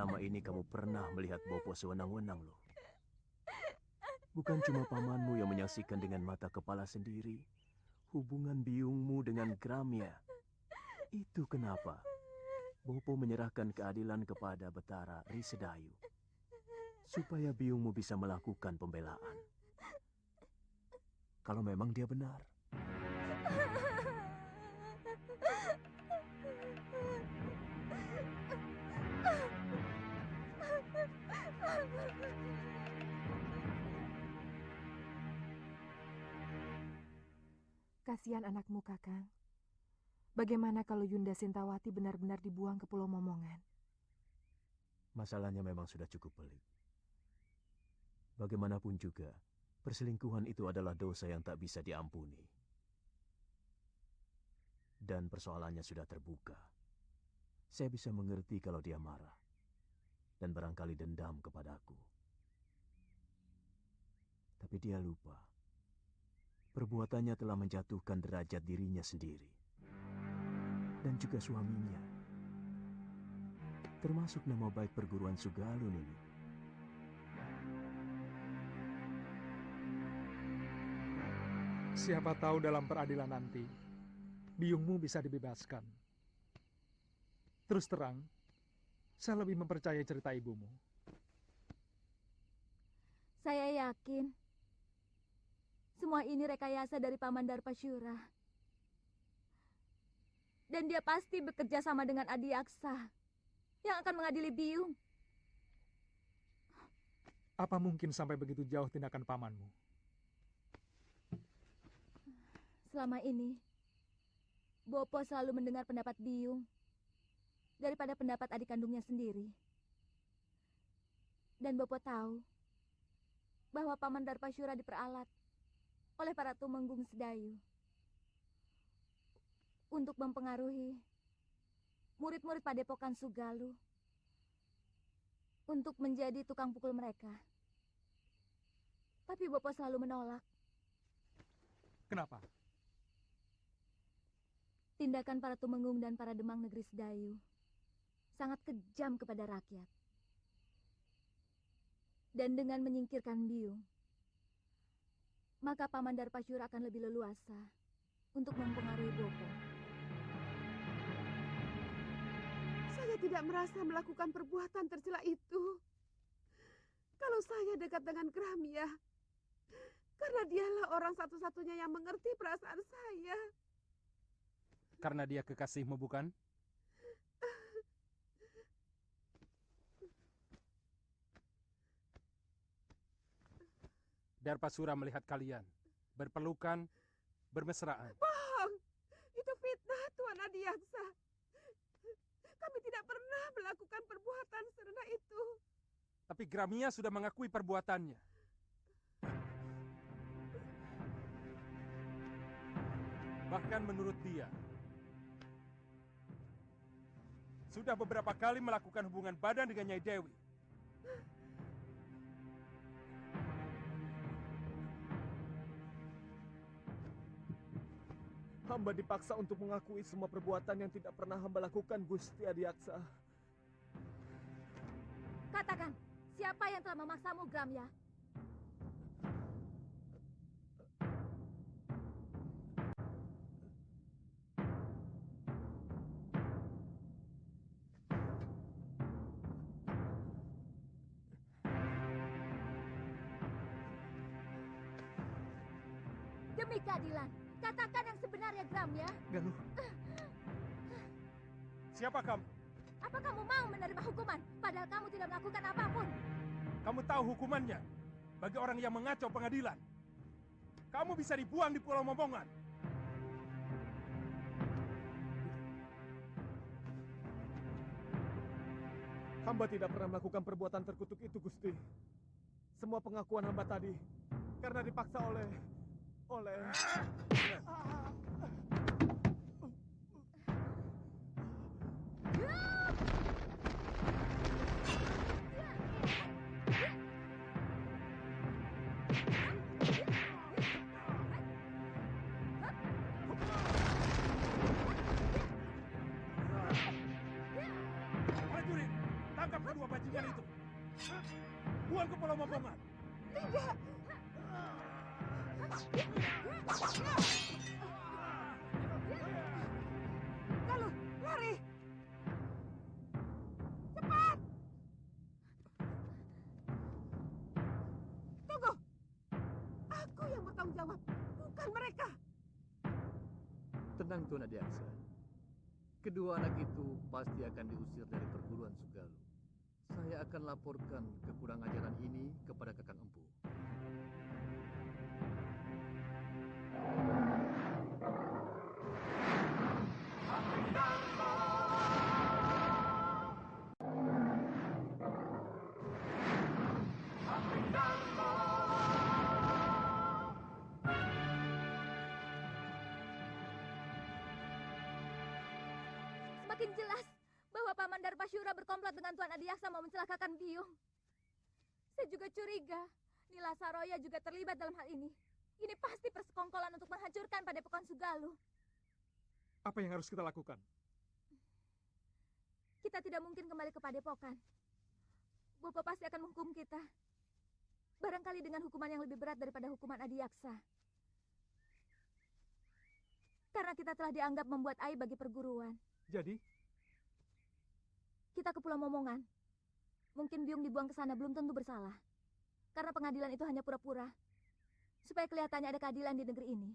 selama ini kamu pernah melihat Bopo sewenang-wenang loh. Bukan cuma pamanmu yang menyaksikan dengan mata kepala sendiri hubungan biungmu dengan Gramya. Itu kenapa Bopo menyerahkan keadilan kepada Betara Risedayu supaya biungmu bisa melakukan pembelaan. Kalau memang dia benar. Kasihan anakmu, Kakang. Bagaimana kalau Yunda Sintawati benar-benar dibuang ke Pulau Momongan? Masalahnya memang sudah cukup pelik. Bagaimanapun juga, perselingkuhan itu adalah dosa yang tak bisa diampuni. Dan persoalannya sudah terbuka. Saya bisa mengerti kalau dia marah. Dan barangkali dendam kepadaku. Tapi dia lupa. Perbuatannya telah menjatuhkan derajat dirinya sendiri. Dan juga suaminya. Termasuk nama baik perguruan Sugalun ini. Siapa tahu dalam peradilan nanti, biungmu bisa dibebaskan. Terus terang, saya lebih mempercayai cerita ibumu. Saya yakin semua ini rekayasa dari Paman Darpasyura. Dan dia pasti bekerja sama dengan Adiaksa yang akan mengadili Biung. Apa mungkin sampai begitu jauh tindakan pamanmu? Selama ini, Bopo selalu mendengar pendapat Biung daripada pendapat adik kandungnya sendiri. Dan Bopo tahu bahwa Paman Darpasyura diperalat oleh para tumenggung Sedayu untuk mempengaruhi murid-murid Padepokan Sugalu untuk menjadi tukang pukul mereka. Tapi Bopo selalu menolak. Kenapa? Tindakan para tumenggung dan para demang negeri Sedayu sangat kejam kepada rakyat. Dan dengan menyingkirkan Biung, maka Paman Darpasyura akan lebih leluasa untuk mempengaruhi Bopo. Saya tidak merasa melakukan perbuatan tercela itu. Kalau saya dekat dengan Gramya, karena dialah orang satu-satunya yang mengerti perasaan saya. Karena dia kekasihmu, bukan? Darpasura melihat kalian berpelukan, bermesraan. Bohong! Itu fitnah, Tuan Adiaksa. Kami tidak pernah melakukan perbuatan serendah itu. Tapi Gramia sudah mengakui perbuatannya. Bahkan menurut dia, sudah beberapa kali melakukan hubungan badan dengan Nyai Dewi. Hamba dipaksa untuk mengakui semua perbuatan yang tidak pernah hamba lakukan, Gusti Adiaksa. Katakan, siapa yang telah memaksamu, Gramya? Demi keadilan, katakan yang sebenarnya, Gramya. Galuh. Siapa kamu? Apa kamu mau menerima hukuman, padahal kamu tidak melakukan apapun? Kamu tahu hukumannya bagi orang yang mengacau pengadilan. Kamu bisa dibuang di Pulau Momongan. Hamba tidak pernah melakukan perbuatan terkutuk itu, Gusti. Semua pengakuan hamba tadi karena dipaksa oleh... Prajurit, tangkap kedua bajingan. Pulau Momongan. Tidak. Lalu, lari. Cepat. Tunggu. Aku yang bertanggung jawab, bukan mereka. Tenang Tuan Adiaksa. Kedua anak itu pasti akan diusir dari perguruan Sugalu. Saya akan laporkan kekurang ajaran ini kepada Kakang Empu. Semakin jelas bahwa Paman Darbasyura berkomplot dengan Tuan Adiaksa mau mencelakakan Biung. Saya juga curiga Nila Saroya juga terlibat dalam hal ini. Ini pasti persekongkolan untuk menghancurkan Padepokan Sugalu. Apa yang harus kita lakukan? Kita tidak mungkin kembali ke Padepokan. Bopo pasti akan menghukum kita. Barangkali dengan hukuman yang lebih berat daripada hukuman Adiaksa. Karena kita telah dianggap membuat aib bagi perguruan. Jadi, Kita ke Pulau Momongan. Mungkin Biung dibuang ke sana belum tentu bersalah. Karena pengadilan itu hanya pura-pura. Supaya kelihatannya ada keadilan di negeri ini.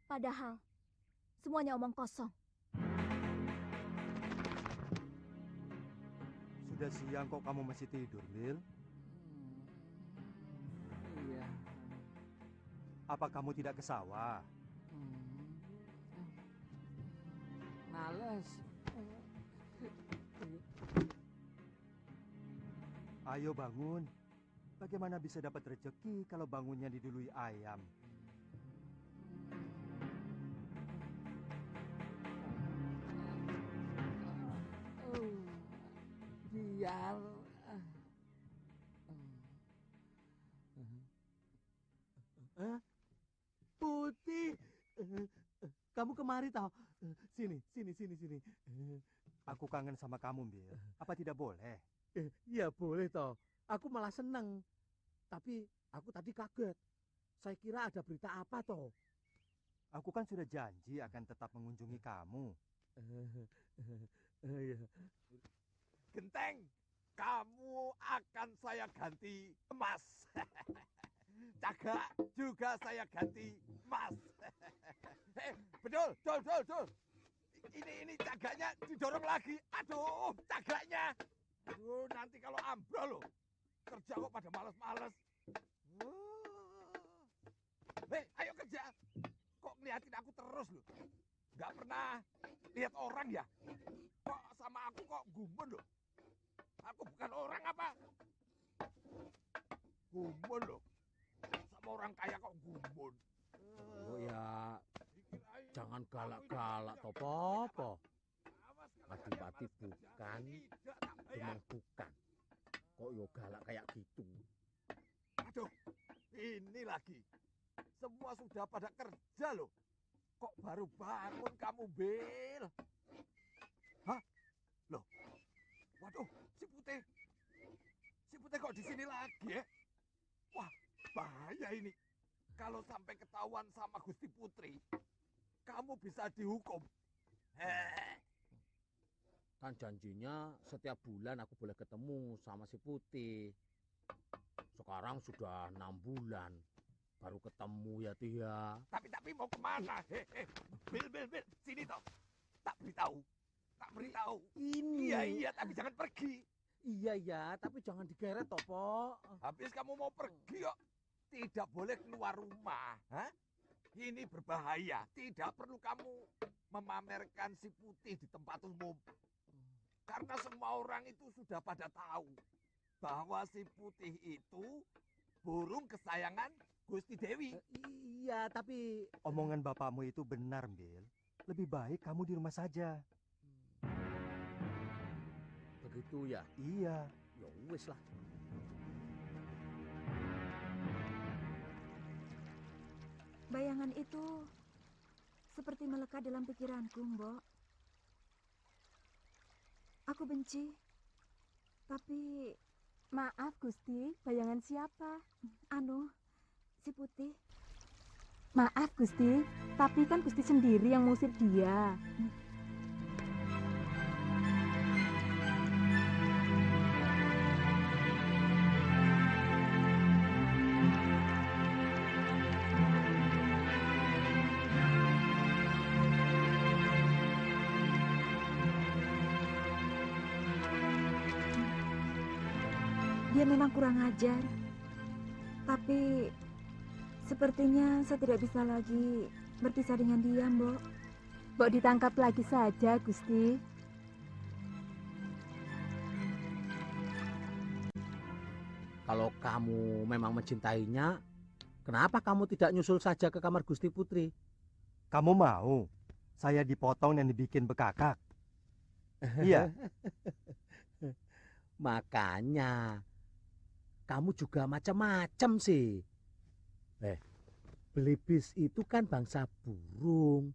Padahal, semuanya omong kosong. Sudah siang kok kamu masih tidur, Bil? Iya. Apa kamu tidak ke sawah? Males. Ayo bangun. Bagaimana bisa dapat rezeki kalau bangunnya didului ayam? Biar Putih. Kamu kemari tau? Sini. Aku kangen sama kamu, Bil. Apa tidak boleh? Ya boleh toh. Aku malah seneng. Tapi aku tadi kaget. Saya kira ada berita apa toh? Aku kan sudah janji akan tetap mengunjungi kamu. Iya. Genteng, kamu akan saya ganti emas. Cagak juga saya ganti emas. Bedul. Ini cagaknya didorong lagi. Aduh, cagaknya. Aduh, nanti kalau ambrol loh. Kerja kok pada males-males. Ayo kerja. Kok ngeliatin aku terus loh. Nggak pernah lihat orang ya. Kok sama aku kok gumun loh. Aku bukan orang apa? Gumun loh. Sama orang kaya kok gumun. oh ya jangan galak-galak toh Popo. Adipati bukan, Demang bukan. Kok yo galak kayak gitu? Aduh, ini lagi. Semua sudah pada kerja loh. Kok baru bangun kamu, Bil? Hah? Loh. Waduh, si Putih. Si Putih kok di sini lagi ya? Wah, bahaya ini. Kalau sampai ketahuan sama Gusti Putri, kamu bisa dihukum. Kan janjinya setiap bulan aku boleh ketemu sama si Putih. Sekarang sudah 6 bulan. Baru ketemu ya Tia. Tapi mau kemana? Bil, sini toh. Tak beritahu. Ini. Iya, tapi jangan pergi. Iya, tapi jangan digeret toh, Po. Habis kamu mau pergi kok. Tidak boleh keluar rumah. Hah? Ini berbahaya. Tidak perlu kamu memamerkan si Putih di tempat umum. Karena semua orang itu sudah pada tahu bahwa si Putih itu burung kesayangan Gusti Dewi. Iya, tapi Omongan bapakmu itu benar, Bil. Lebih baik kamu di rumah saja. begitu ya. Iya. Ya wis lah. Bayangan itu seperti melekat dalam pikiranku, Mbok. Aku benci, tapi Maaf Gusti, bayangan siapa? Si Putih. Maaf Gusti, tapi kan Gusti sendiri yang mengusir dia. Dia memang kurang ajar. Tapi sepertinya saya tidak bisa lagi berpisah dengan dia, Mbok. Mbok ditangkap lagi saja, Gusti. Kalau kamu memang mencintainya, kenapa kamu tidak nyusul saja ke kamar Gusti Putri? Kamu mau saya dipotong dan dibikin bekakak? Iya. Makanya kamu juga macam-macam sih. Belibis itu kan bangsa burung.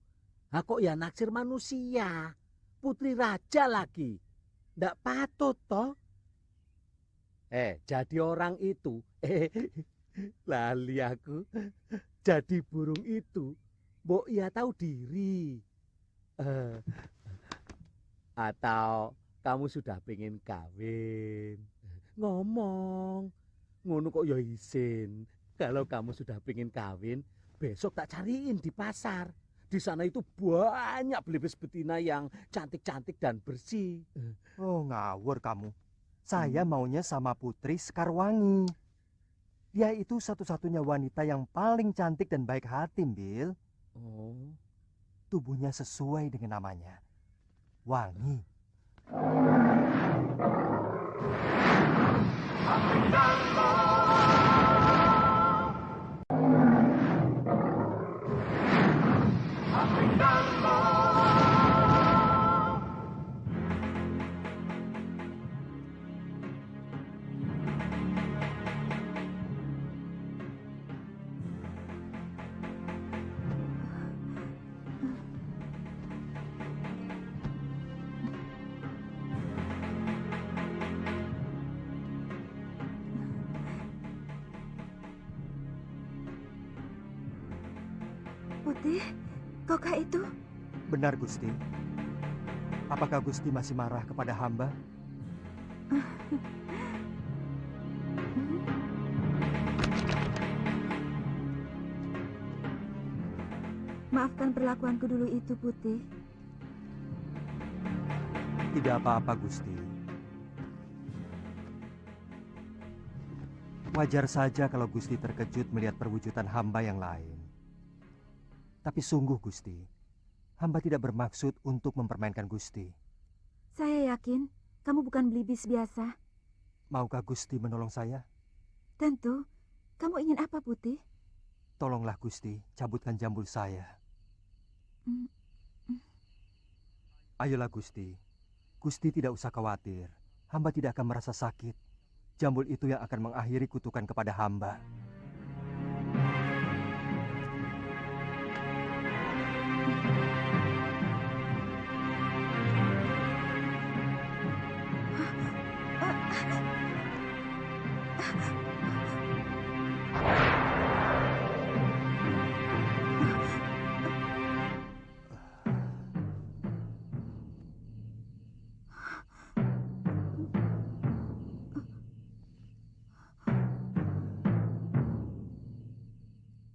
Kok ya naksir manusia? Putri raja lagi. Ndak patut toh. Jadi orang itu. Lali aku. Jadi burung itu. Mbok ya tahu diri. Atau kamu sudah pengen kawin. Ngomong. Ngono kok ya isin. Kalau kamu sudah pengen kawin, besok tak cariin di pasar. Di sana itu banyak belibis betina yang cantik-cantik dan bersih. Oh, ngawur kamu. Saya maunya sama Putri Sekarwangi. Dia itu satu-satunya wanita yang paling cantik dan baik hati, Bil. Oh. Tubuhnya sesuai dengan namanya. Wangi. Putih, kokak itu? Benar, Gusti. Apakah Gusti masih marah kepada hamba? Maafkan perlakuanku dulu itu, Putih. Tidak apa-apa, Gusti. Wajar saja kalau Gusti terkejut melihat perwujudan hamba yang lain. Tapi sungguh, Gusti, hamba tidak bermaksud untuk mempermainkan Gusti. Saya yakin kamu bukan belibis biasa. Maukah Gusti menolong saya? Tentu. Kamu ingin apa, Putih? Tolonglah, Gusti, cabutkan jambul saya. Ayolah, Gusti. Gusti tidak usah khawatir. Hamba tidak akan merasa sakit. Jambul itu yang akan mengakhiri kutukan kepada hamba.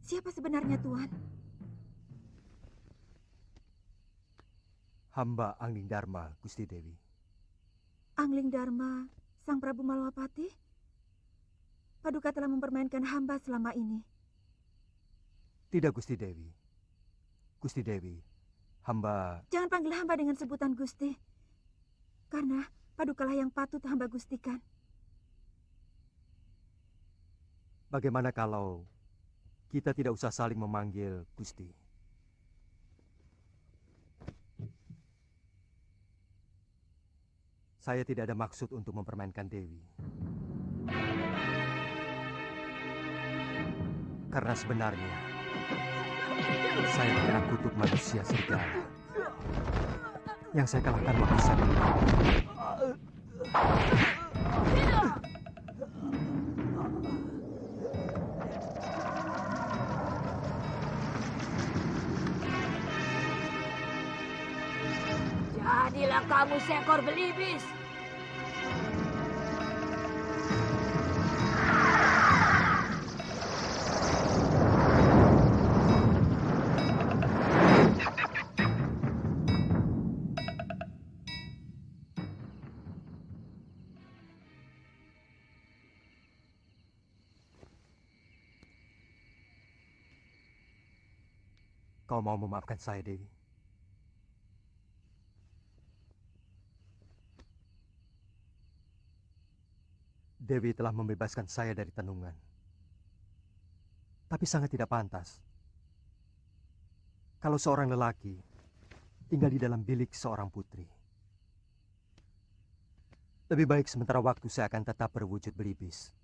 Siapa sebenarnya, Tuan? Hamba Angling Dharma, Gusti Dewi. Angling Dharma, Sang Prabu Malwapati? Paduka telah mempermainkan hamba selama ini. Tidak, Gusti Dewi. Gusti Dewi, hamba... Jangan panggil hamba dengan sebutan Gusti. Karena Padukalah yang patut hamba gustikan. Bagaimana kalau kita tidak usah saling memanggil Gusti? Saya tidak ada maksud untuk mempermainkan Dewi. Karena sebenarnya saya pernah kutuk manusia serigala. Yang saya kalahkan manusia. Ada kamu seekor belibis. Kau mau memaafkan saya, Dewi? Dewi telah membebaskan saya dari tenungan. Tapi sangat tidak pantas kalau seorang lelaki tinggal di dalam bilik seorang putri. Lebih baik sementara waktu saya akan tetap berwujud belibis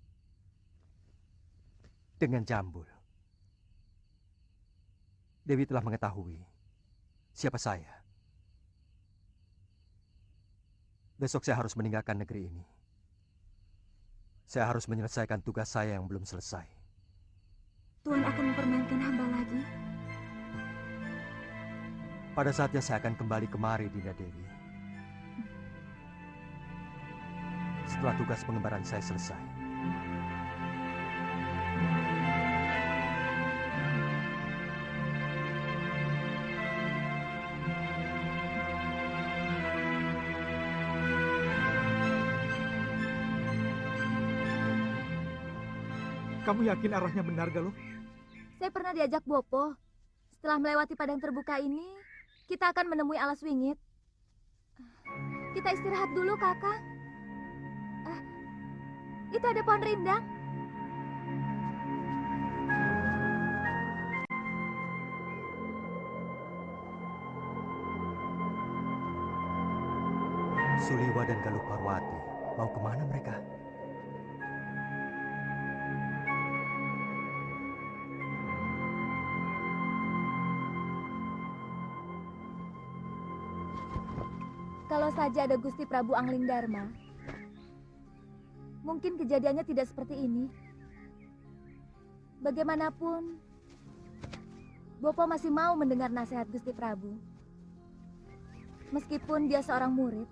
dengan jambul. Dewi telah mengetahui siapa saya. Besok saya harus meninggalkan negeri ini. Saya harus menyelesaikan tugas saya yang belum selesai. Tuhan akan mempermainkan hamba lagi? Pada saatnya saya akan kembali kemari, Dinda Dewi. Setelah tugas pengembaraan saya selesai. Kamu yakin arahnya benar, Galuh? Saya pernah diajak Bopo. Setelah melewati padang terbuka ini, kita akan menemui alas wingit. Kita istirahat dulu, Kakak. Itu ada pohon rindang. Suliwa dan Galuh Parwati, mau kemana mereka? Kalau saja ada Gusti Prabu Angling Dharma, mungkin kejadiannya tidak seperti ini. Bagaimanapun, Bopo masih mau mendengar nasihat Gusti Prabu. Meskipun dia seorang murid.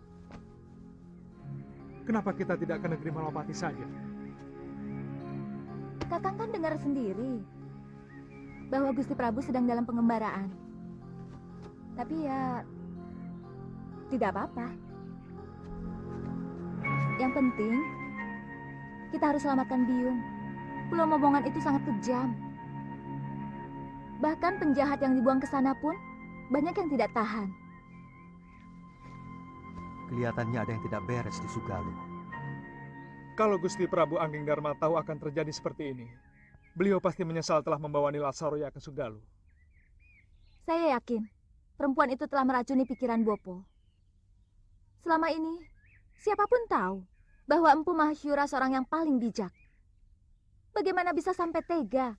Kenapa kita tidak ke negeri Malapati saja? Kakang kan dengar sendiri bahwa Gusti Prabu sedang dalam pengembaraan. Tapi ya, tidak apa-apa. Yang penting, kita harus selamatkan Biung. Pulau Momongan itu sangat kejam. Bahkan penjahat yang dibuang ke sana pun banyak yang tidak tahan. Kelihatannya ada yang tidak beres di Sugaluh. Kalau Gusti Prabu Angling Dharma tahu akan terjadi seperti ini, beliau pasti menyesal telah membawa Nila Saroya ke Sugaluh. Saya yakin perempuan itu telah meracuni pikiran Bopo. Selama ini, siapapun tahu bahwa Empu Mahasyura seorang yang paling bijak. Bagaimana bisa sampai tega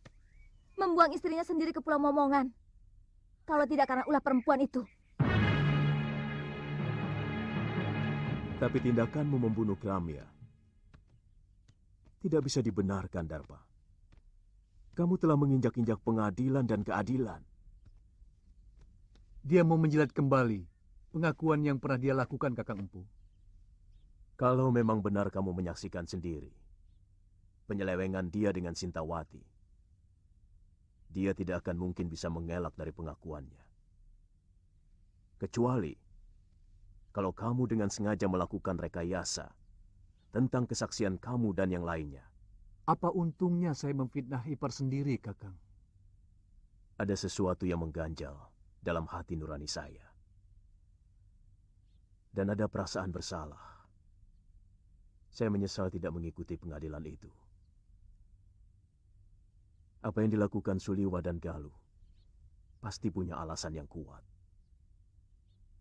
membuang istrinya sendiri ke Pulau Momongan? Kalau tidak karena ulah perempuan itu. Tapi tindakanmu membunuh Gramya tidak bisa dibenarkan, Darpa. Kamu telah menginjak-injak pengadilan dan keadilan. Dia mau menjilat kembali pengakuan yang pernah dia lakukan, Kakang Empu. Kalau memang benar kamu menyaksikan sendiri penyelewengan dia dengan Sintawati, dia tidak akan mungkin bisa mengelak dari pengakuannya. Kecuali kalau kamu dengan sengaja melakukan rekayasa tentang kesaksian kamu dan yang lainnya. Apa untungnya saya memfitnah ipar sendiri, Kakang? Ada sesuatu yang mengganjal dalam hati nurani saya. Dan ada perasaan bersalah. Saya menyesal tidak mengikuti pengadilan itu. Apa yang dilakukan Suliwa dan Galuh pasti punya alasan yang kuat.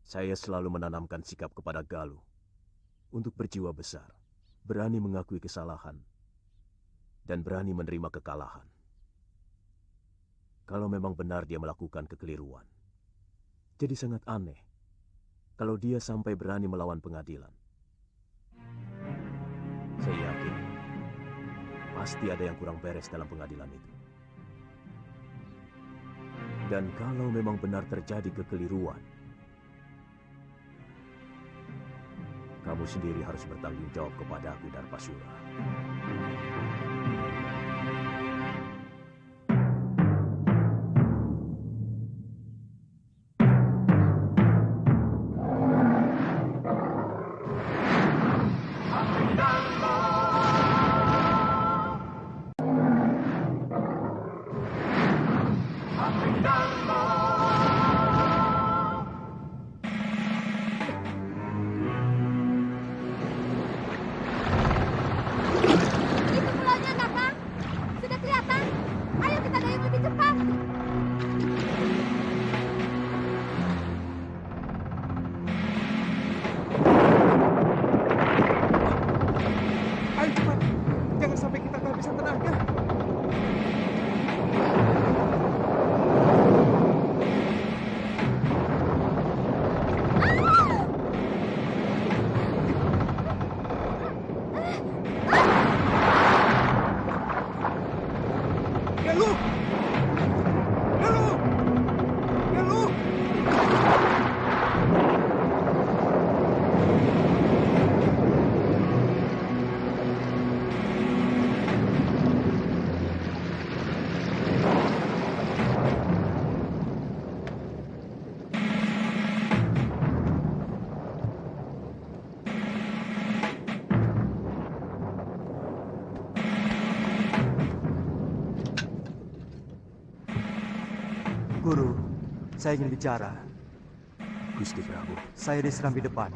Saya selalu menanamkan sikap kepada Galuh untuk berjiwa besar, berani mengakui kesalahan, dan berani menerima kekalahan. Kalau memang benar dia melakukan kekeliruan, jadi sangat aneh kalau dia sampai berani melawan pengadilan. Saya yakin pasti ada yang kurang beres dalam pengadilan itu. Dan kalau memang benar terjadi kekeliruan, Kamu sendiri harus bertanggung jawab kepadaku, Darbasura. Itu pulaunya, Kakang. Sudah kelihatan. Ayo kita dayung lebih cepat. Ayo cepat, jangan sampai kita kehabisan tenaga. Galuh! Galuh! Galuh! Guru, saya ingin bicara. Gusti Prabu. Saya diserang di depan.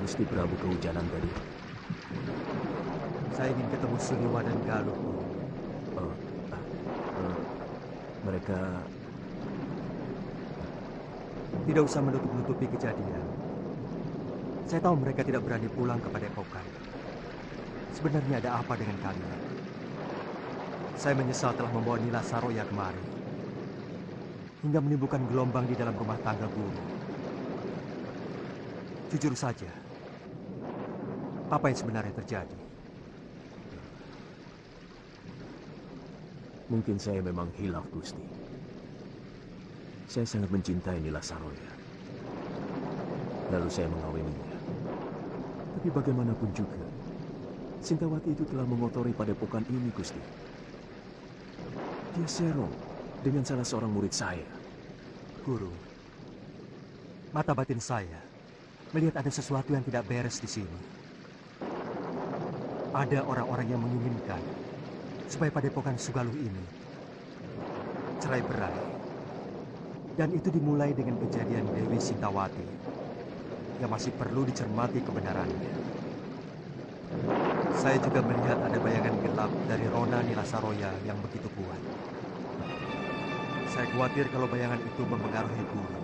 Gusti Prabu kehujanan tadi. Saya ingin ketemu Siliwa dan Galuh. Mereka Tidak usah menutup-nutupi kejadian. Saya tahu mereka tidak berani pulang ke Padepokan. Sebenarnya ada apa dengan kalian? Saya menyesal telah membawa Nila Saroya kemari. Hingga menimbulkan gelombang di dalam rumah tangga guru. Jujur saja, apa yang sebenarnya terjadi? Mungkin saya memang hilaf, Gusti. Saya sangat mencintai Nila Saroya. Lalu saya mengawininya. Tapi bagaimanapun juga, Sintawati itu telah mengotori padepokan ini, Gusti. Dia serong dengan salah seorang murid saya. Guru, mata batin saya melihat ada sesuatu yang tidak beres di sini. Ada orang-orang yang menginginkan supaya padepokan Sugaluh ini cerai berai. Dan itu dimulai dengan kejadian Dewi Sintawati yang masih perlu dicermati kebenarannya. Saya juga melihat ada bayangan gelap dari Rona Nila Saroya yang begitu kuat. Saya khawatir kalau bayangan itu mempengaruhi guru.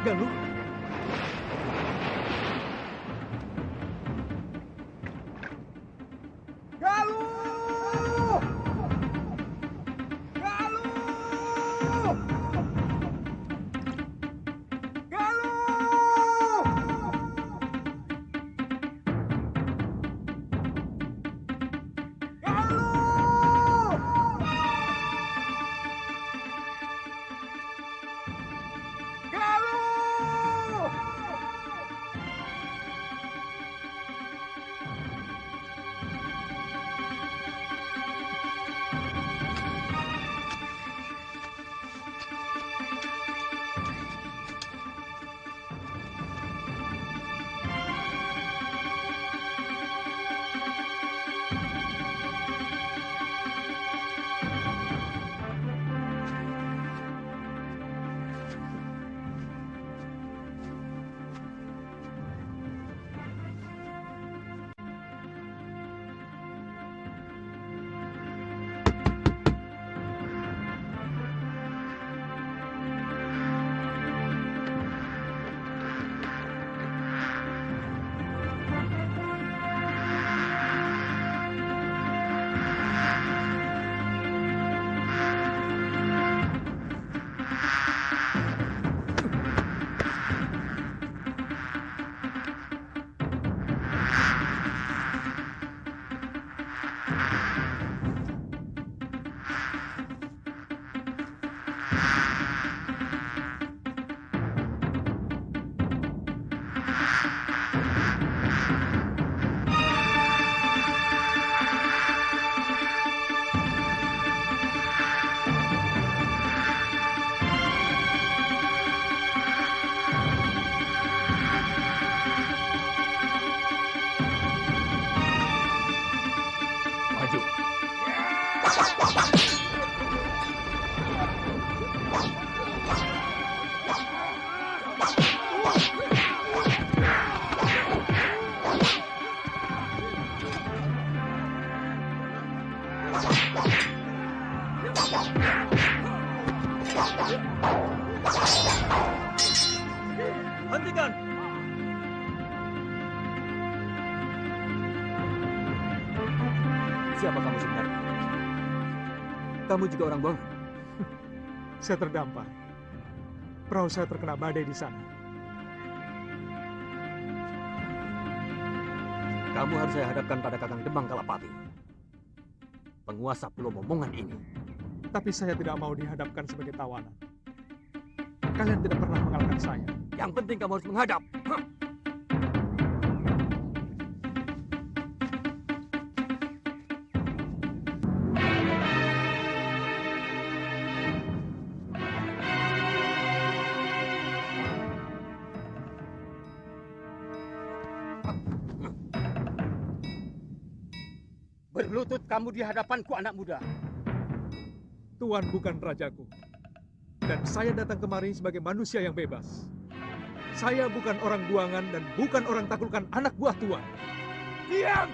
Galuh. Galuh! Galuh! Galuh! Hentikan! Siapa kamu sebenarnya? Kamu juga orang Buangan? Saya terdampar. Perahu saya terkena badai di sana. Kamu harus saya hadapkan pada Kakang Demang Kalapati, penguasa Pulau Momongan ini. Tapi saya tidak mau dihadapkan sebagai tawanan. Kalian tidak pernah mengalahkan saya. Yang penting kamu harus menghadap. Berlutut kamu di hadapanku, anak muda. Tuan bukan rajaku. Dan saya datang kemari sebagai manusia yang bebas. Saya bukan orang buangan dan bukan orang taklukkan anak buah Tuan. Diam!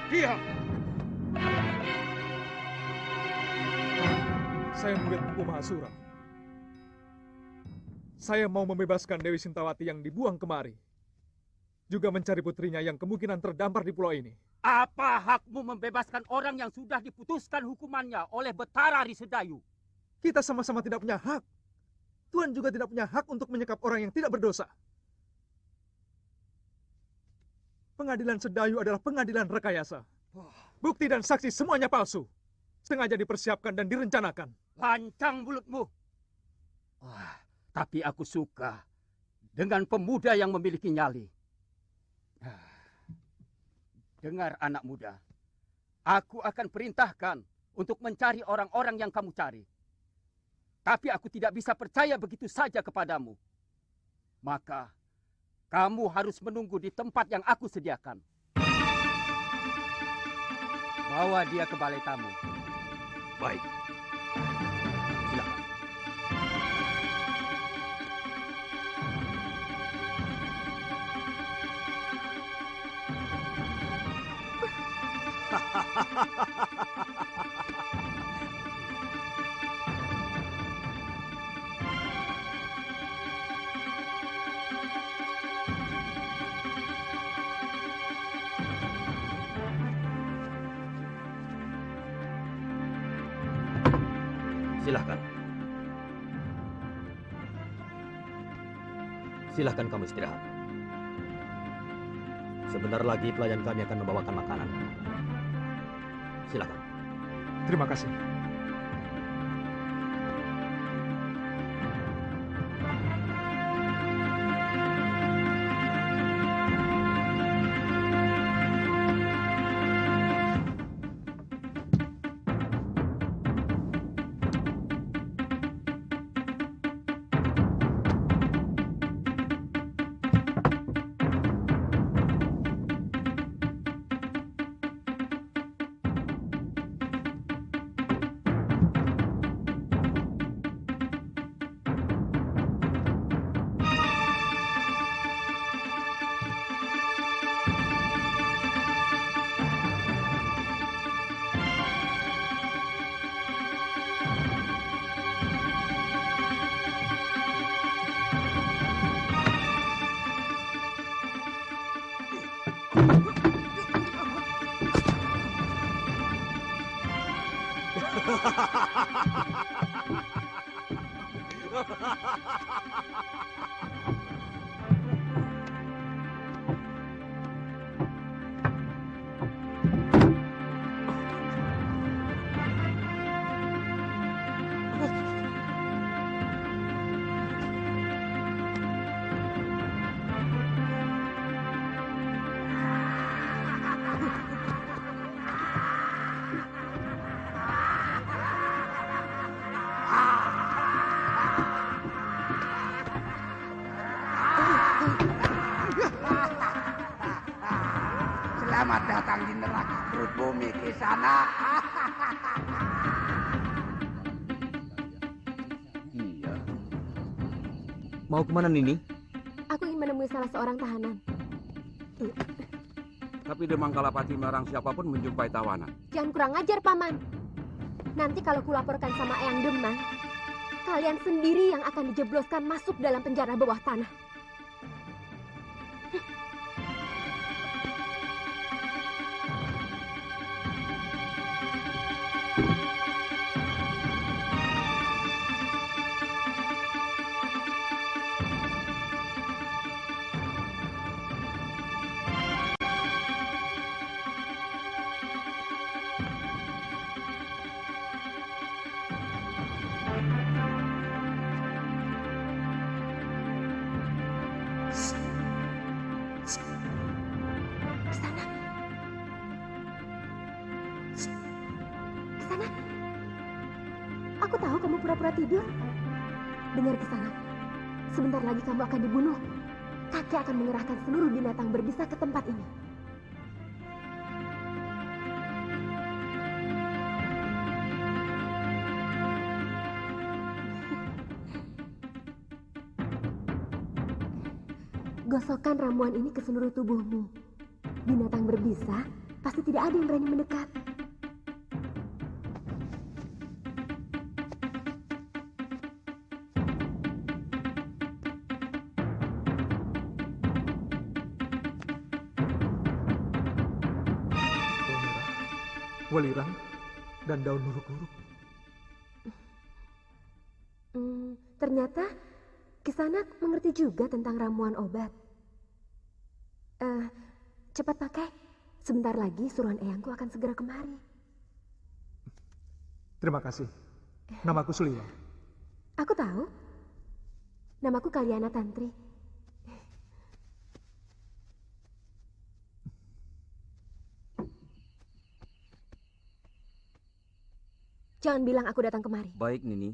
Diam! Saya murid Empu Mahasura. Saya mau membebaskan Dewi Sintawati yang dibuang kemari. Juga mencari putrinya yang kemungkinan terdampar di pulau ini. Apa hakmu membebaskan orang yang sudah diputuskan hukumannya oleh Betara Risedayu? Kita sama-sama tidak punya hak. Tuan juga tidak punya hak untuk menyekap orang yang tidak berdosa. Pengadilan Sedayu adalah pengadilan rekayasa. Bukti dan saksi semuanya palsu. Sengaja dipersiapkan dan direncanakan. Lancang mulutmu. Wah, tapi aku suka dengan pemuda yang memiliki nyali. Dengar anak muda, aku akan perintahkan untuk mencari orang-orang yang kamu cari. Tapi aku tidak bisa percaya begitu saja kepadamu. Maka kamu harus menunggu di tempat yang aku sediakan. Bawa dia ke balai tamu. Baik. Silakan. Silahkan. Silahkan kamu istirahat. Sebentar lagi pelayan kami akan membawakan makanan. Silahkan. Terima kasih. Selamat datang di neraka perut bumi ke sana. Iya, Mau kemana, Nini? Aku ingin menemui salah seorang tahanan. Tapi Demang Kalapati melarang siapapun menjumpai tawanan. Jangan kurang ajar, Paman. Nanti kalau kulaporkan sama Eyang Demang, kalian sendiri yang akan dijebloskan masuk dalam penjara bawah tanah. Kisana, aku tahu kamu pura-pura tidur. Dengar Kisana, sebentar lagi kamu akan dibunuh. Kakek akan mengerahkan seluruh binatang berbisa ke tempat ini. Gosokkan ramuan ini ke seluruh tubuhmu. Binatang berbisa pasti tidak ada yang berani mendekat. Welirang dan daun luruk-luruk. Ternyata Kisanak mengerti juga tentang ramuan obat. Cepat pakai. Sebentar lagi suruhan eyangku akan segera kemari. Terima kasih. Namaku Suliwa. Aku tahu. Namaku Kaliana Tantri. Jangan bilang aku datang kemari. Baik, Nini.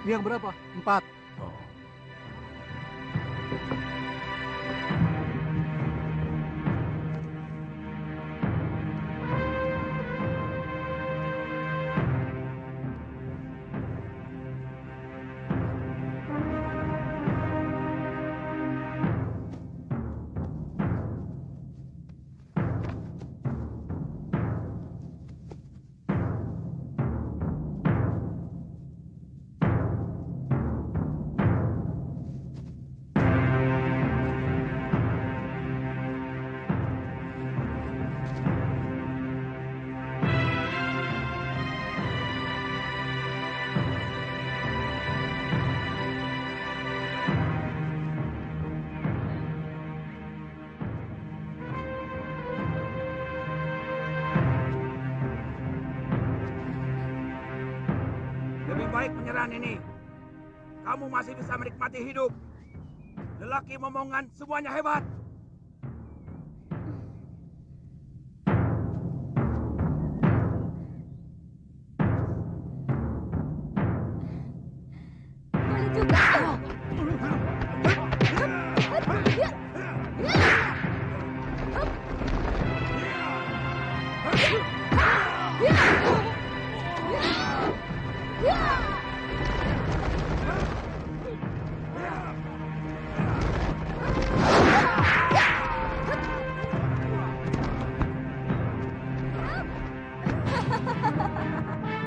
Ini yang berapa? 4. Baik penyerahan ini. Kamu masih bisa menikmati hidup. Lelaki momongan semuanya hebat. Boleh juga.